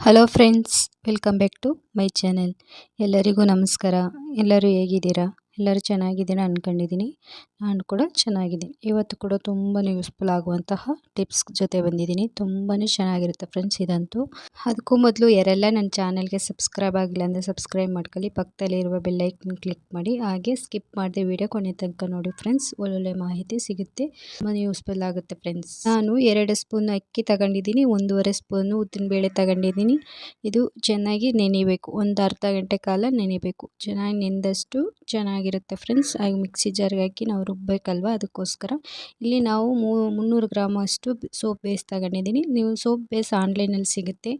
Hello friends, welcome back to my channel. ಎಲ್ಲರಿಗೂ ನಮಸ್ಕಾರ. ಎಲ್ಲರೂ ಹೇಗಿದ್ದೀರಾ? ಎಲ್ಲರೂ ಚೆನ್ನಾಗಿದ್ದೀರಾ ಅಂದ್ಕೊಂಡಿದ್ದೀನಿ. ನಾನು ಕೂಡ ಚೆನ್ನಾಗಿದ್ದೀನಿ. ಇವತ್ತು ಕೂಡ ತುಂಬಾ ಯೂಸ್ಫುಲ್ ಆಗುವಂತಹ ಟಿಪ್ಸ್ ಜೊತೆ ಬಂದಿದ್ದೀನಿ. ತುಂಬಾ ಚೆನ್ನಾಗಿರುತ್ತೆ ಫ್ರೆಂಡ್ಸ್ ಇದಂತೂ. ಅದಕ್ಕೂ ಮೊದಲು ಯಾರೆಲ್ಲ ನನ್ನ ಚಾನೆಲ್ಗೆ ಸಬ್ಸ್ಕ್ರೈಬ್ ಆಗಿಲ್ಲ ಅಂದರೆ ಸಬ್ಸ್ಕ್ರೈಬ್ ಮಾಡ್ಕೊಳ್ಳಿ. ಪಕ್ಕದಲ್ಲಿರುವ ಬೆಲ್ಲೈಕನ್ ಕ್ಲಿಕ್ ಮಾಡಿ. ಹಾಗೆ ಸ್ಕಿಪ್ ಮಾಡದೆ ವಿಡಿಯೋ ಕೊನೆ ತನಕ ನೋಡಿ ಫ್ರೆಂಡ್ಸ್. ಒಳ್ಳೊಳ್ಳೆ ಮಾಹಿತಿ ಸಿಗುತ್ತೆ, ತುಂಬಾ ಯೂಸ್ಫುಲ್ ಆಗುತ್ತೆ ಫ್ರೆಂಡ್ಸ್. ನಾನು 2 ಸ್ಪೂನ್ ಅಕ್ಕಿ ತಗೊಂಡಿದ್ದೀನಿ, 1.5 ಸ್ಪೂನು ಉದ್ದಿನಬೇಳೆ ತಗೊಂಡಿದ್ದೀನಿ. ಇದು ಚೆನ್ನಾಗಿ ನೆನೆಯಬೇಕು. ಒಂದು ಅರ್ಧ ಗಂಟೆ ಕಾಲ ನೆನೆಯಬೇಕು. ಚೆನ್ನಾಗಿ ನೆಂದಷ್ಟು ಚೆನ್ನಾಗಿರುತ್ತೆ ಫ್ರೆಂಡ್ಸ್. ಹಾಗೆ ಮಿಕ್ಸಿ ಜಾರ್ಗೆ ಹಾಕಿ ನಾವು ರುಬ್ಬಬೇಕಲ್ವ, ಅದಕ್ಕೋಸ್ಕರ ಇಲ್ಲಿ ನಾವು 300 ಗ್ರಾಮ್ ಅಷ್ಟು ಸೋಪ್ ಬೇಸ್ ತಗೊಂಡಿದ್ದೀನಿ. ನೀವು ಸೋಪ್ ಬೇಸ್ ಆನ್ಲೈನಲ್ಲಿ ಸಿಗುತ್ತೆ.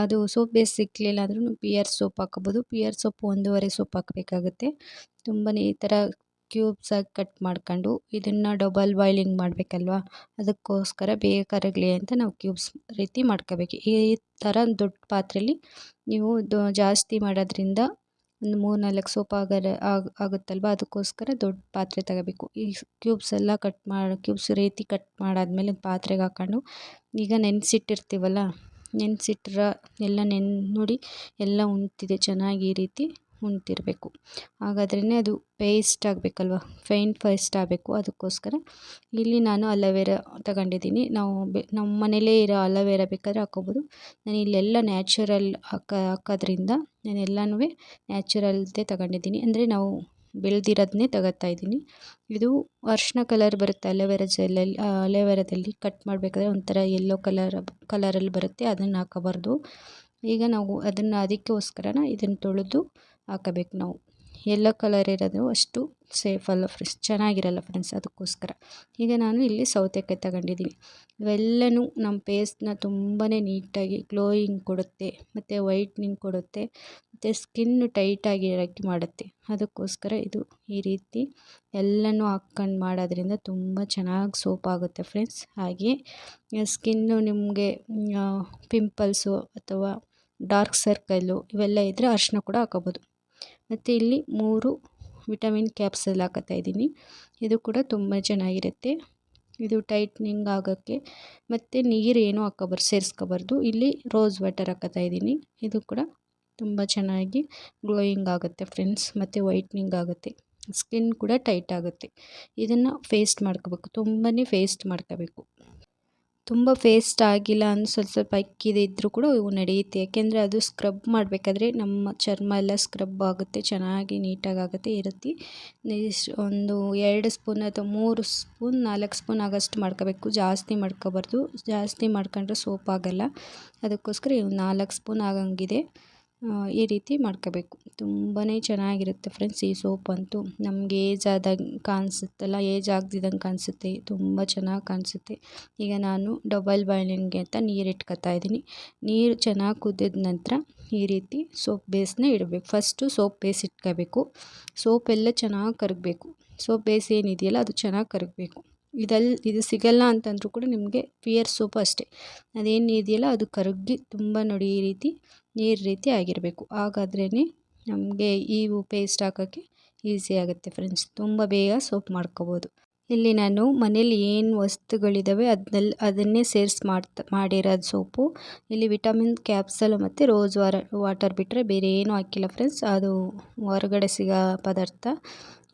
ಅದು ಸೋಪ್ ಬೇಸ್ ಸಿಕ್ಕಲಿಲ್ಲ ಅಂದ್ರೂ ಪಿಯರ್ ಸೋಪ್ ಹಾಕೋಬೋದು. ಪಿಯರ್ ಸೋಪ್ 1.5 ಸೋಪ್ ಹಾಕಬೇಕಾಗುತ್ತೆ. ತುಂಬಾ ಈ ಥರ ಕ್ಯೂಬ್ಸ್ ಆಗಿ ಕಟ್ ಮಾಡ್ಕೊಂಡು ಇದನ್ನು ಡಬಲ್ ಬಾಯ್ಲಿಂಗ್ ಮಾಡಬೇಕಲ್ವ, ಅದಕ್ಕೋಸ್ಕರ ಬೇಗ ಕರಗಲಿ ಅಂತ ನಾವು ಕ್ಯೂಬ್ಸ್ ರೀತಿ ಮಾಡ್ಕೋಬೇಕು. ಈ ಥರ ದೊಡ್ಡ ಪಾತ್ರೆಯಲ್ಲಿ ನೀವು ಜಾಸ್ತಿ ಮಾಡೋದ್ರಿಂದ ಒಂದು 3-4 ಸೋಪ್ ಆಗುತ್ತಲ್ವ, ಅದಕ್ಕೋಸ್ಕರ ದೊಡ್ಡ ಪಾತ್ರೆ ತಗೋಬೇಕು. ಈ ಕ್ಯೂಬ್ಸ್ ಎಲ್ಲ ಕ್ಯೂಬ್ಸ್ ರೀತಿ ಕಟ್ ಮಾಡಾದ್ಮೇಲೆ ಪಾತ್ರೆಗೆ ಹಾಕ್ಕೊಂಡು ಈಗ ನೆನೆಸಿಟ್ಟಿರ್ತೀವಲ್ಲ, ಎಲ್ಲ ನೋಡಿ ಎಲ್ಲ ಉಣ್ತಿದೆ ಚೆನ್ನಾಗಿ. ಈ ರೀತಿ ಉಣ್ತಿರಬೇಕು. ಹಾಗಾದ್ರೇ ಅದು ಪೇಸ್ಟ್ ಆಗಬೇಕಲ್ವ, ಫೈನ್ ಪೇಸ್ಟ್ ಆಗಬೇಕು. ಅದಕ್ಕೋಸ್ಕರ ಇಲ್ಲಿ ನಾನು ಅಲೋವೆರಾ ತಗೊಂಡಿದ್ದೀನಿ. ನಮ್ಮ ಮನೇಲೇ ಇರೋ ಅಲೋವೆರಾ ಬೇಕಾದರೆ ಹಾಕೋಬೋದು. ನಾನು ಇಲ್ಲೆಲ್ಲ ನ್ಯಾಚುರಲ್ ಹಾಕೋದ್ರಿಂದ ನಾನು ಎಲ್ಲನೂ ನ್ಯಾಚುರಲ್ದೇ ತಗೊಂಡಿದ್ದೀನಿ. ಅಂದರೆ ನಾವು ಬೆಳೆದಿರೋದನ್ನೇ ತಗೋತಾ ಇದ್ದೀನಿ. ಇದು ಅರಿಶಿನ ಕಲರ್ ಬರುತ್ತೆ ಅಲೋವೆರಾದಲ್ಲಿ. ಕಟ್ ಮಾಡಬೇಕಾದ್ರೆ ಒಂಥರ ಯೆಲ್ಲೋ ಕಲರಲ್ಲಿ ಬರುತ್ತೆ, ಅದನ್ನು ಹಾಕೋಬಾರ್ದು. ಈಗ ನಾವು ಅದಕ್ಕೋಸ್ಕರ ಇದನ್ನು ತೊಳೆದು ಹಾಕಬೇಕು. ನಾವು ಯೆಲ್ಲೋ ಕಲರ್ ಇರೋದು ಅಷ್ಟು ಸೇಫ್ ಅಲ್ಲ ಫ್ರೆಂಡ್ಸ್, ಚೆನ್ನಾಗಿರಲ್ಲ ಫ್ರೆಂಡ್ಸ್. ಅದಕ್ಕೋಸ್ಕರ ಈಗ ನಾನು ಇಲ್ಲಿ ಸೌತೆಕಾಯಿ ತಗೊಂಡಿದ್ದೀನಿ. ಇವೆಲ್ಲನೂ ನಮ್ಮ ಫೇಸ್ನ ತುಂಬಾ ನೀಟಾಗಿ ಗ್ಲೋಯಿಂಗ್ ಕೊಡುತ್ತೆ, ಮತ್ತು ವೈಟ್ನಿಂಗ್ ಕೊಡುತ್ತೆ, ಮತ್ತು ಸ್ಕಿನ್ನು ಟೈಟಾಗಿರೋಕ್ಕೆ ಮಾಡುತ್ತೆ. ಅದಕ್ಕೋಸ್ಕರ ಇದು ಈ ರೀತಿ ಎಲ್ಲನೂ ಹಾಕ್ಕೊಂಡು ಮಾಡೋದ್ರಿಂದ ತುಂಬ ಚೆನ್ನಾಗಿ ಸೋಪ್ ಆಗುತ್ತೆ ಫ್ರೆಂಡ್ಸ್. ಹಾಗೆ ಸ್ಕಿನ್ನು ನಿಮಗೆ ಪಿಂಪಲ್ಸು ಅಥವಾ ಡಾರ್ಕ್ ಸರ್ಕಲ್ಲು ಇವೆಲ್ಲ ಇದ್ದರೆ ಅರಿಶಿನ ಕೂಡ ಹಾಕೋಬೋದು. ಮತ್ತು ಇಲ್ಲಿ 3 ವಿಟಮಿನ್ ಕ್ಯಾಪ್ಸೂಲ್ ಹಾಕೋತಾ ಇದ್ದೀನಿ. ಇದು ಕೂಡ ತುಂಬ ಚೆನ್ನಾಗಿರುತ್ತೆ. ಇದು ಟೈಟ್ನಿಂಗ್ ಆಗೋಕ್ಕೆ, ಮತ್ತು ನೀರು ಏನೂ ಸೇರಿಸ್ಕೋಬಾರ್ದು. ಇಲ್ಲಿ ರೋಸ್ ವಾಟರ್ ಹಾಕೋತಾ ಇದ್ದೀನಿ. ಇದು ಕೂಡ ತುಂಬ ಚೆನ್ನಾಗಿ ಗ್ಲೋಯಿಂಗ್ ಆಗುತ್ತೆ ಫ್ರೆಂಡ್ಸ್, ಮತ್ತು ವೈಟ್ನಿಂಗ್ ಆಗುತ್ತೆ. ಸ್ಕಿನ್ ಕೂಡ ಟೈಟ್ ಆಗುತ್ತೆ. ಇದನ್ನು ಫೇಸ್ಟ್ ಮಾಡ್ಕೋಬೇಕು, ತುಂಬಾ ಫೇಸ್ಟ್ ಮಾಡ್ಕೋಬೇಕು. ತುಂಬ ಫೇಸ್ಟ್ ಆಗಿಲ್ಲ ಅಂದ್ರೆ ಸ್ವಲ್ಪ ಅಕ್ಕಿದೆ ಇದ್ದರೂ ಕೂಡ ಇವು ನಡೆಯುತ್ತೆ. ಯಾಕೆಂದರೆ ಅದು ಸ್ಕ್ರಬ್ ಮಾಡಬೇಕಾದ್ರೆ ನಮ್ಮ ಚರ್ಮ ಎಲ್ಲ ಸ್ಕ್ರಬ್ ಆಗುತ್ತೆ, ಚೆನ್ನಾಗಿ ನೀಟಾಗಿ ಆಗುತ್ತೆ. ಈ ರೀತಿ ಒಂದು 2 ಸ್ಪೂನ್ ಅಥವಾ 3 ಸ್ಪೂನ್ 4 ಸ್ಪೂನ್ ಆಗೋಷ್ಟು ಮಾಡ್ಕೋಬೇಕು. ಜಾಸ್ತಿ ಮಾಡ್ಕೋಬಾರ್ದು, ಜಾಸ್ತಿ ಮಾಡ್ಕೊಂಡ್ರೆ ಸೋಪ್ ಆಗೋಲ್ಲ. ಅದಕ್ಕೋಸ್ಕರ 4 ಸ್ಪೂನ್ ಆಗಂಗಿದೆ. ಈ ರೀತಿ ಮಾಡ್ಕೋಬೇಕು. ತುಂಬಾ ಚೆನ್ನಾಗಿರುತ್ತೆ ಫ್ರೆಂಡ್ಸ್ ಈ ಸೋಪ್ ಅಂತೂ. ನಮಗೆ ಏಜ್ ಆದಂಗೆ ಕಾಣಿಸುತ್ತಲ್ಲ, ಏಜ್ ಆಗದಿದ್ದಂಗೆ ಕಾಣಿಸುತ್ತೆ, ತುಂಬ ಚೆನ್ನಾಗಿ ಕಾಣಿಸುತ್ತೆ. ಈಗ ನಾನು ಡಬಲ್ ಬಾಯ್ಲಿಂಗ್ಗೆ ಅಂತ ನೀರು ಇಟ್ಕೊತಾ ಇದ್ದೀನಿ. ನೀರು ಚೆನ್ನಾಗಿ ಕುದಿದ ನಂತರ ಈ ರೀತಿ ಸೋಪ್ ಬೇಸ್ನ ಇಡಬೇಕು. ಫಸ್ಟು ಸೋಪ್ ಬೇಸ್ ಇಟ್ಕೋಬೇಕು. ಸೋಪ್ ಎಲ್ಲ ಚೆನ್ನಾಗಿ ಕರಗಬೇಕು. ಸೋಪ್ ಬೇಸ್ ಏನಿದೆಯಲ್ಲ ಅದು ಚೆನ್ನಾಗಿ ಕರಗಬೇಕು. ಇದು ಸಿಗಲ್ಲ ಅಂತಂದರೂ ಕೂಡ ನಿಮಗೆ ಪಿಯರ್ ಸೋಪು ಅಷ್ಟೇ, ಅದೇನು ಇದೆಯಲ್ಲ ಅದು ಕರಗಿ ತುಂಬ ನೋಡಿ ಈ ರೀತಿ ನೀರು ರೀತಿ ಆಗಿರಬೇಕು. ಹಾಗಾದ್ರೇ ನಮಗೆ ಈ ಪೇಸ್ಟ್ ಹಾಕೋಕ್ಕೆ ಈಸಿ ಆಗುತ್ತೆ ಫ್ರೆಂಡ್ಸ್. ತುಂಬ ಬೇಗ ಸೋಪ್ ಮಾಡ್ಕೋಬೋದು. ಇಲ್ಲಿ ನಾನು ಮನೇಲಿ ಏನು ವಸ್ತುಗಳಿದ್ದಾವೆ ಅದನ್ನೇ ಸೇರಿಸಿ ಮಾಡಿರೋದು ಸೋಪು. ಇಲ್ಲಿ ವಿಟಮಿನ್ ಕ್ಯಾಪ್ಸಲ್ ಮತ್ತು ರೋಸ್ ವಾಟರ್ ಬಿಟ್ಟರೆ ಬೇರೆ ಏನೂ ಹಾಕಿಲ್ಲ ಫ್ರೆಂಡ್ಸ್. ಅದು ಹೊರಗಡೆ ಸಿಗೋ ಪದಾರ್ಥ.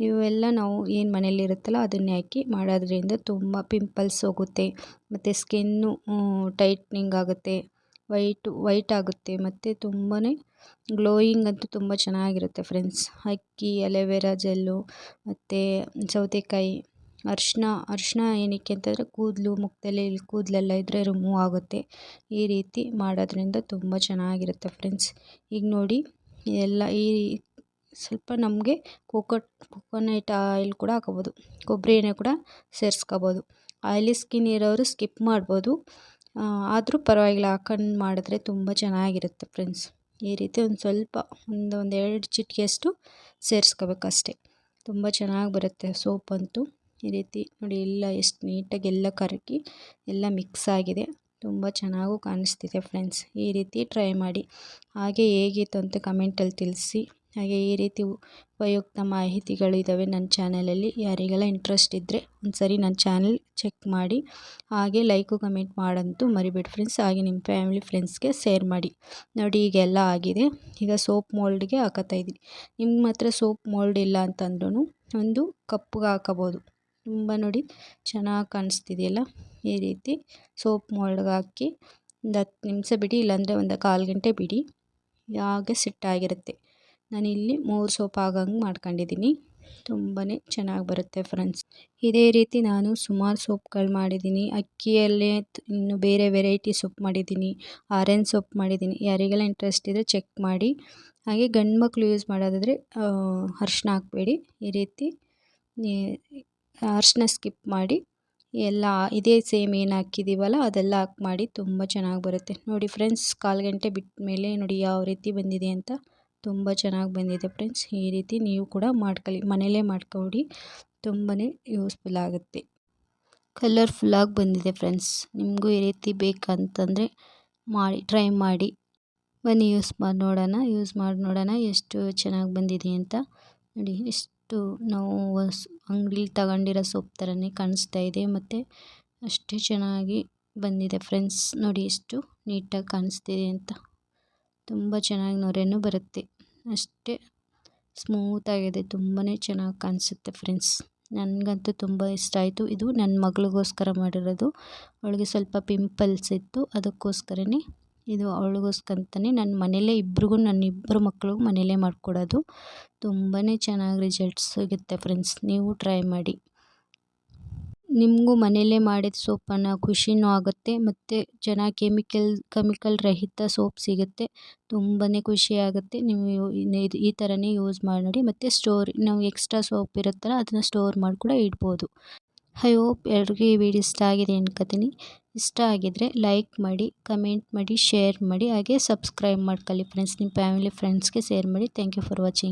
ಇವೆಲ್ಲ ನಾವು ಏನು ಮನೇಲಿ ಇರುತ್ತಲ್ಲ ಅದನ್ನೇ ಹಾಕಿ ಮಾಡೋದ್ರಿಂದ ತುಂಬ ಪಿಂಪಲ್ಸ್ ಹೋಗುತ್ತೆ, ಮತ್ತು ಸ್ಕಿನ್ನು ಟೈಟ್ನಿಂಗ್ ಆಗುತ್ತೆ, ವೈಟ್ ಆಗುತ್ತೆ, ಮತ್ತು ತುಂಬಾ ಗ್ಲೋಯಿಂಗ್ ಅಂತೂ ತುಂಬ ಚೆನ್ನಾಗಿರುತ್ತೆ ಫ್ರೆಂಡ್ಸ್. ಅಕ್ಕಿ, ಅಲೋವೆರಾ ಜೆಲ್ಲು, ಮತ್ತು ಸೌತೆಕಾಯಿ, ಅರಿಶಿನ ಏನಕ್ಕೆ ಅಂತಂದರೆ ಮುಖದಲ್ಲಿ ಕೂದಲೆಲ್ಲ ಇದ್ದರೆ ರಿಮೂವ್ ಆಗುತ್ತೆ. ಈ ರೀತಿ ಮಾಡೋದ್ರಿಂದ ತುಂಬ ಚೆನ್ನಾಗಿರುತ್ತೆ ಫ್ರೆಂಡ್ಸ್. ಈಗ ನೋಡಿ ಎಲ್ಲ ಸ್ವಲ್ಪ ನಮಗೆ ಕೋಕೋನಟ್ ಆಯಿಲ್ ಕೂಡ ಹಾಕೋಬೋದು, ಕೊಬ್ಬರಿ ಎಣ್ಣೆ ಕೂಡ ಸೇರಿಸ್ಕೋಬೋದು. ಆಯಿಲಿ ಸ್ಕಿನ್ ಇರೋರು ಸ್ಕಿಪ್ ಮಾಡ್ಬೋದು, ಆದರೂ ಪರವಾಗಿಲ್ಲ, ಹಾಕೊಂಡು ಮಾಡಿದ್ರೆ ತುಂಬ ಚೆನ್ನಾಗಿರುತ್ತೆ ಫ್ರೆಂಡ್ಸ್. ಈ ರೀತಿ ಒಂದು 2 ಚಿಟಿಕೆಯಷ್ಟು ಸೇರಿಸ್ಕೋಬೇಕು ಅಷ್ಟೇ. ತುಂಬ ಚೆನ್ನಾಗಿ ಬರುತ್ತೆ ಸೋಪ್ ಅಂತೂ. ಈ ರೀತಿ ನೋಡಿ ಎಲ್ಲ ಎಷ್ಟು ನೀಟಾಗಿ ಎಲ್ಲ ಕರಗಿ ಎಲ್ಲ ಮಿಕ್ಸ್ ಆಗಿದೆ, ತುಂಬ ಚೆನ್ನಾಗೂ ಕಾಣಿಸ್ತಿದೆ ಫ್ರೆಂಡ್ಸ್. ಈ ರೀತಿ ಟ್ರೈ ಮಾಡಿ. ಹಾಗೆ ಹೇಗಿತ್ತು ಅಂತ ಕಮೆಂಟಲ್ಲಿ ತಿಳಿಸಿ. ಹಾಗೆ ಈ ರೀತಿ ಉಪಯುಕ್ತ ಮಾಹಿತಿಗಳಿದ್ದಾವೆ ನನ್ನ ಚಾನಲಲ್ಲಿ. ಯಾರಿಗೆಲ್ಲ ಇಂಟ್ರೆಸ್ಟ್ ಇದ್ದರೆ ಒಂದ್ಸರಿ ನನ್ನ ಚಾನಲ್ ಚೆಕ್ ಮಾಡಿ. ಹಾಗೆ ಲೈಕು ಕಮೆಂಟ್ ಮಾಡೋಂತೂ ಮರಿಬೇಡಿ ಫ್ರೆಂಡ್ಸ್. ಹಾಗೆ ನಿಮ್ಮ ಫ್ಯಾಮಿಲಿ ಫ್ರೆಂಡ್ಸ್ಗೆ ಶೇರ್ ಮಾಡಿ. ನೋಡಿ ಈಗೆಲ್ಲ ಆಗಿದೆ. ಈಗ ಸೋಪ್ ಮೋಲ್ಡ್ಗೆ ಹಾಕತ್ತಾಯಿದ್ದೀನಿ. ನಿಮ್ಗೆ ಮಾತ್ರ ಸೋಪ್ ಮೋಲ್ಡ್ ಇಲ್ಲ ಅಂತಂದ್ರೂ ಒಂದು ಕಪ್ಗೆ ಹಾಕಬೋದು. ತುಂಬ ನೋಡಿ ಚೆನ್ನಾಗಿ ಕಾಣಿಸ್ತಿದೆಯಲ್ಲ, ಈ ರೀತಿ ಸೋಪ್ ಮೋಲ್ಡ್ಗೆ ಹಾಕಿ ಒಂದು 10 ನಿಮಿಷ ಬಿಡಿ, ಇಲ್ಲಾಂದರೆ ಒಂದು ಕಾಲು ಗಂಟೆ ಬಿಡಿ, ಹಾಗೆ ಸೆಟ್ಟಾಗಿರುತ್ತೆ. ನಾನಿಲ್ಲಿ 3 ಸೋಪ್ ಆಗಂಗೆ ಮಾಡ್ಕೊಂಡಿದ್ದೀನಿ. ತುಂಬಾ ಚೆನ್ನಾಗಿ ಬರುತ್ತೆ ಫ್ರೆಂಡ್ಸ್. ಇದೇ ರೀತಿ ನಾನು ಸುಮಾರು ಸೋಪ್ಗಳು ಮಾಡಿದ್ದೀನಿ. ಅಕ್ಕಿಯಲ್ಲೇ ಇನ್ನು ಬೇರೆ ವೆರೈಟಿ ಸೋಪ್ ಮಾಡಿದ್ದೀನಿ, ಆರೆಂಜ್ ಸೋಪ್ ಮಾಡಿದ್ದೀನಿ. ಯಾರಿಗೆಲ್ಲ ಇಂಟ್ರೆಸ್ಟ್ ಇದೆ ಚೆಕ್ ಮಾಡಿ. ಹಾಗೆ ಗಂಡು ಮಕ್ಕಳು ಯೂಸ್ ಮಾಡೋದಾದರೆ ಅರಿಶಿನ ಹಾಕಬೇಡಿ. ಈ ರೀತಿ ಅರಿಶಿನ ಸ್ಕಿಪ್ ಮಾಡಿ ಎಲ್ಲ ಇದೇ ಸೇಮ್ ಏನು ಹಾಕಿದ್ದೀವಲ್ಲ ಅದೆಲ್ಲ ಹಾಕಿ ಮಾಡಿ. ತುಂಬ ಚೆನ್ನಾಗಿ ಬರುತ್ತೆ ನೋಡಿ ಫ್ರೆಂಡ್ಸ್. ಕಾಲು ಗಂಟೆ ಬಿಟ್ಟ ಮೇಲೆ ನೋಡಿ ಯಾವ ರೀತಿ ಬಂದಿದೆ ಅಂತ. ತುಂಬ ಚೆನ್ನಾಗಿ ಬಂದಿದೆ ಫ್ರೆಂಡ್ಸ್. ಈ ರೀತಿ ನೀವು ಕೂಡ ಮಾಡ್ಕೊಳ್ಳಿ, ಮನೇಲೇ ಮಾಡ್ಕೊಡಿ. ತುಂಬಾ ಯೂಸ್ಫುಲ್ ಆಗುತ್ತೆ. ಕಲರ್ಫುಲ್ಲಾಗಿ ಬಂದಿದೆ ಫ್ರೆಂಡ್ಸ್. ನಿಮಗೂ ಈ ರೀತಿ ಬೇಕಂತಂದರೆ ಮಾಡಿ, ಟ್ರೈ ಮಾಡಿ. ಬನ್ನಿ ಯೂಸ್ ಮಾಡಿ ನೋಡೋಣ ಎಷ್ಟು ಚೆನ್ನಾಗಿ ಬಂದಿದೆ ಅಂತ. ನೋಡಿ ಎಷ್ಟು ನಾವು ಅಂಗಡಿಲಿ ತಗೊಂಡಿರೋ ಸೋಪ್ ಥರನೇ ಕಾಣಿಸ್ತಾ ಇದೆ, ಮತ್ತು ಅಷ್ಟೇ ಚೆನ್ನಾಗಿ ಬಂದಿದೆ ಫ್ರೆಂಡ್ಸ್. ನೋಡಿ ಎಷ್ಟು ನೀಟಾಗಿ ಕಾಣಿಸ್ತಿದೆ ಅಂತ. ತುಂಬ ಚೆನ್ನಾಗಿ ನೊರೆನೂ ಬರುತ್ತೆ, ಅಷ್ಟೇ ಸ್ಮೂತಾಗಿದೆ. ತುಂಬಾ ಚೆನ್ನಾಗಿ ಕಾಣಿಸುತ್ತೆ ಫ್ರೆಂಡ್ಸ್. ನನಗಂತೂ ತುಂಬ ಇಷ್ಟ ಆಯಿತು. ಇದು ನನ್ನ ಮಗಳಿಗೋಸ್ಕರ ಮಾಡಿರೋದು. ಅವಳಿಗೆ ಸ್ವಲ್ಪ ಪಿಂಪಲ್ಸ್ ಇತ್ತು, ಅದಕ್ಕೋಸ್ಕರನೇ ಇದು ಅವಳಿಗೋಸ್ಕರಂತಲೇ ನನ್ನ ಮನೇಲೇ ನನ್ನಿಬ್ಬರು ಮಕ್ಕಳಿಗೂ ಮನೇಲೇ ಮಾಡಿಕೊಡೋದು. ತುಂಬಾ ಚೆನ್ನಾಗಿ ರಿಸಲ್ಟ್ಸ್ ಸಿಗುತ್ತೆ ಫ್ರೆಂಡ್ಸ್. ನೀವು ಟ್ರೈ ಮಾಡಿ. ನಿಮಗೂ ಮನೆಯಲ್ಲೇ ಮಾಡಿದ ಸೋಪನ್ನು ಖುಷಿನೂ ಆಗುತ್ತೆ, ಮತ್ತು ಕೆಮಿಕಲ್ ರಹಿತ ಸೋಪ್ ಸಿಗುತ್ತೆ. ತುಂಬಾ ಖುಷಿಯಾಗುತ್ತೆ. ನೀವು ಈ ಥರನೇ ಯೂಸ್ ಮಾಡಿ ನೋಡಿ. ಮತ್ತು ನಾವು ಎಕ್ಸ್ಟ್ರಾ ಸೋಪ್ ಇರುತ್ತಲ್ಲ ಅದನ್ನು ಸ್ಟೋರ್ ಮಾಡಿ ಕೂಡ ಇಡ್ಬೋದು. ಐ ಹೋಪ್ ಎಲ್ರಿಗೂ ಈ ವಿಡಿಯೋ ಇಷ್ಟ ಆಗಿದೆ ಅನ್ಕೋತೀನಿ. ಇಷ್ಟ ಆಗಿದ್ದರೆ ಲೈಕ್ ಮಾಡಿ, ಕಮೆಂಟ್ ಮಾಡಿ, ಶೇರ್ ಮಾಡಿ, ಹಾಗೆ ಸಬ್ಸ್ಕ್ರೈಬ್ ಮಾಡ್ಕೊಳ್ಳಿ ಫ್ರೆಂಡ್ಸ್. ನಿಮ್ಮ ಫ್ಯಾಮಿಲಿ ಫ್ರೆಂಡ್ಸ್ಗೆ ಶೇರ್ ಮಾಡಿ. Thank you for watching.